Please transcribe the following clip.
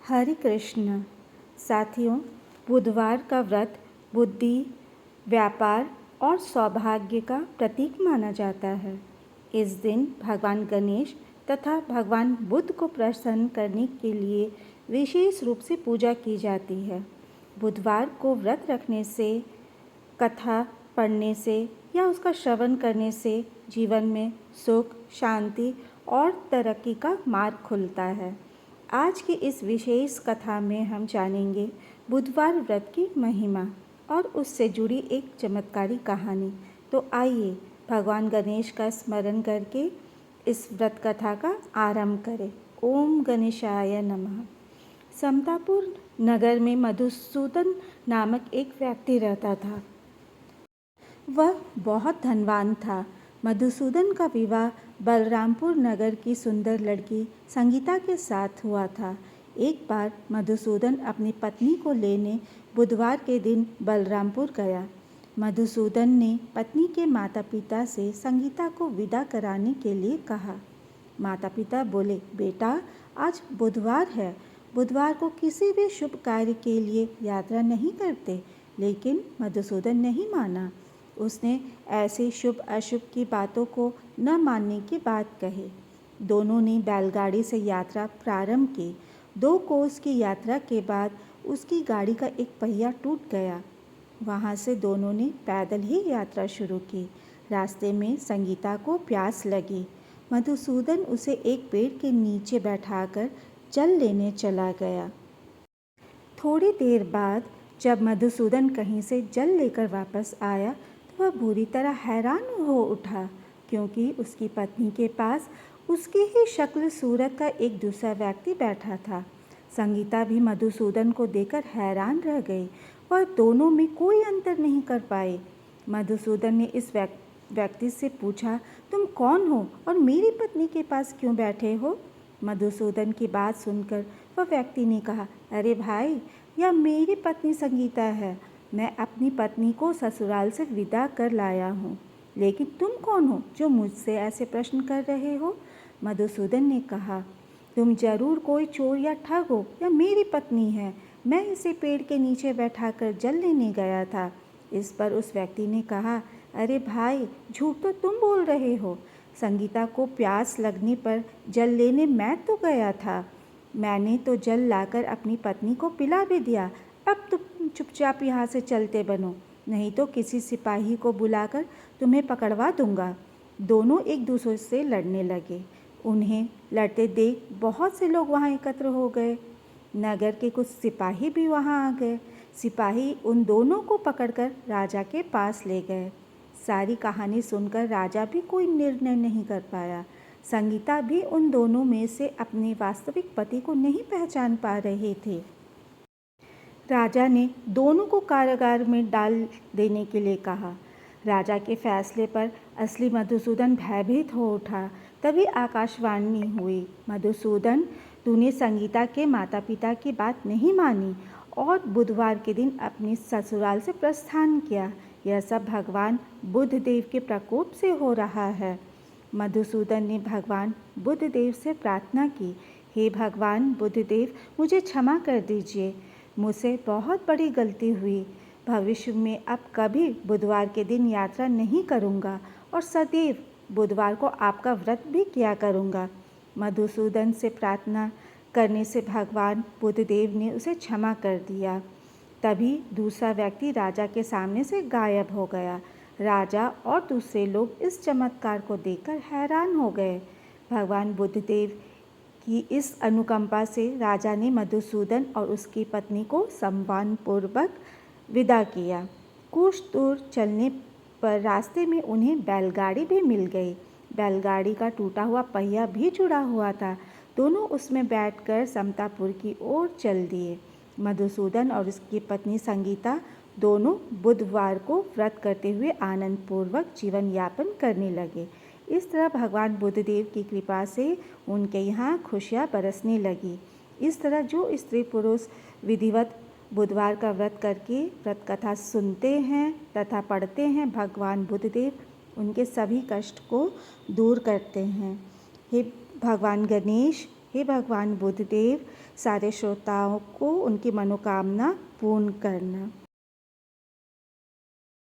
हरे कृष्ण। साथियों, बुधवार का व्रत बुद्धि, व्यापार और सौभाग्य का प्रतीक माना जाता है। इस दिन भगवान गणेश तथा भगवान बुद्ध को प्रसन्न करने के लिए विशेष रूप से पूजा की जाती है। बुधवार को व्रत रखने से, कथा पढ़ने से या उसका श्रवण करने से जीवन में सुख, शांति और तरक्की का मार्ग खुलता है। आज की इस विशेष कथा में हम जानेंगे बुधवार व्रत की महिमा और उससे जुड़ी एक चमत्कारी कहानी। तो आइए भगवान गणेश का स्मरण करके इस व्रत कथा का आरंभ करें। ओम गणेशाय नमः। समतापुर नगर में मधुसूदन नामक एक व्यक्ति रहता था। वह बहुत धनवान था। मधुसूदन का विवाह बलरामपुर नगर की सुंदर लड़की संगीता के साथ हुआ था। एक बार मधुसूदन अपनी पत्नी को लेने बुधवार के दिन बलरामपुर गया। मधुसूदन ने पत्नी के माता पिता से संगीता को विदा कराने के लिए कहा। माता पिता बोले, बेटा आज बुधवार है, बुधवार को किसी भी शुभ कार्य के लिए यात्रा नहीं करते। लेकिन मधुसूदन नहीं माना। उसने ऐसे शुभ अशुभ की बातों को न मानने की बात कही। दोनों ने बैलगाड़ी से यात्रा प्रारंभ की। 2 कोस की यात्रा के बाद उसकी गाड़ी का एक पहिया टूट गया। वहाँ से दोनों ने पैदल ही यात्रा शुरू की। रास्ते में संगीता को प्यास लगी। मधुसूदन उसे एक पेड़ के नीचे बैठाकर जल लेने चला गया। थोड़ी देर बाद जब मधुसूदन कहीं से जल लेकर वापस आया तो वह बुरी तरह हैरान हो उठा, क्योंकि उसकी पत्नी के पास उसकी ही शक्ल सूरत का एक दूसरा व्यक्ति बैठा था। संगीता भी मधुसूदन को देखकर हैरान रह गई। वह दोनों में कोई अंतर नहीं कर पाई। मधुसूदन ने इस व्यक्ति से पूछा, तुम कौन हो और मेरी पत्नी के पास क्यों बैठे हो? मधुसूदन की बात सुनकर वह व्यक्ति ने कहा, अरे भाई, यह मेरी पत्नी संगीता है। मैं अपनी पत्नी को ससुराल से विदा कर लाया हूँ। लेकिन तुम कौन हो जो मुझसे ऐसे प्रश्न कर रहे हो? मधुसूदन ने कहा, तुम जरूर कोई चोर या ठग हो या मेरी पत्नी है। मैं इसे पेड़ के नीचे बैठाकर जल लेने गया था। इस पर उस व्यक्ति ने कहा, अरे भाई, झूठ तो तुम बोल रहे हो। संगीता को प्यास लगने पर जल लेने मैं तो गया था। मैंने तो जल लाकर अपनी पत्नी को पिला भी दिया। अब तुम चुपचाप यहाँ से चलते बनो, नहीं तो किसी सिपाही को बुलाकर तुम्हें पकड़वा दूंगा। दोनों एक दूसरे से लड़ने लगे। उन्हें लड़ते देख बहुत से लोग वहाँ एकत्र हो गए। नगर के कुछ सिपाही भी वहाँ आ गए। सिपाही उन दोनों को पकड़कर राजा के पास ले गए। सारी कहानी सुनकर राजा भी कोई निर्णय नहीं कर पाया। संगीता भी उन दोनों में से अपने वास्तविक पति को नहीं पहचान पा रहे थे। राजा ने दोनों को कारागार में डाल देने के लिए कहा। राजा के फैसले पर असली मधुसूदन भयभीत हो उठा। तभी आकाशवाणी हुई, मधुसूदन, तूने संगीता के माता पिता की बात नहीं मानी और बुधवार के दिन अपनी ससुराल से प्रस्थान किया। यह सब भगवान बुद्ध देव के प्रकोप से हो रहा है। मधुसूदन ने भगवान बुद्ध देव से प्रार्थना की, हे भगवान बुद्ध देव, मुझे क्षमा कर दीजिए। मुझसे बहुत बड़ी गलती हुई। भविष्य में अब कभी बुधवार के दिन यात्रा नहीं करूँगा और सदैव बुधवार को आपका व्रत भी किया करूँगा। मधुसूदन से प्रार्थना करने से भगवान बुद्धदेव ने उसे क्षमा कर दिया। तभी दूसरा व्यक्ति राजा के सामने से गायब हो गया। राजा और दूसरे लोग इस चमत्कार को देखकर हैरान हो गए। भगवान बुद्धदेव की इस अनुकंपा से राजा ने मधुसूदन और उसकी पत्नी को सम्मानपूर्वक विदा किया। कुछ दूर चलने पर रास्ते में उन्हें बैलगाड़ी भी मिल गई। बैलगाड़ी का टूटा हुआ पहिया भी जुड़ा हुआ था। दोनों उसमें बैठकर समतापुर की ओर चल दिए। मधुसूदन और उसकी पत्नी संगीता दोनों बुधवार को व्रत करते हुए आनंदपूर्वक जीवन यापन करने लगे। इस तरह भगवान बुद्धदेव की कृपा से उनके यहाँ खुशियाँ बरसने लगी। इस तरह जो स्त्री पुरुष विधिवत बुधवार का व्रत करके व्रत कथा सुनते हैं तथा पढ़ते हैं, भगवान बुद्धदेव उनके सभी कष्ट को दूर करते हैं। हे भगवान गणेश, हे भगवान बुद्धदेव, सारे श्रोताओं को उनकी मनोकामना पूर्ण करना।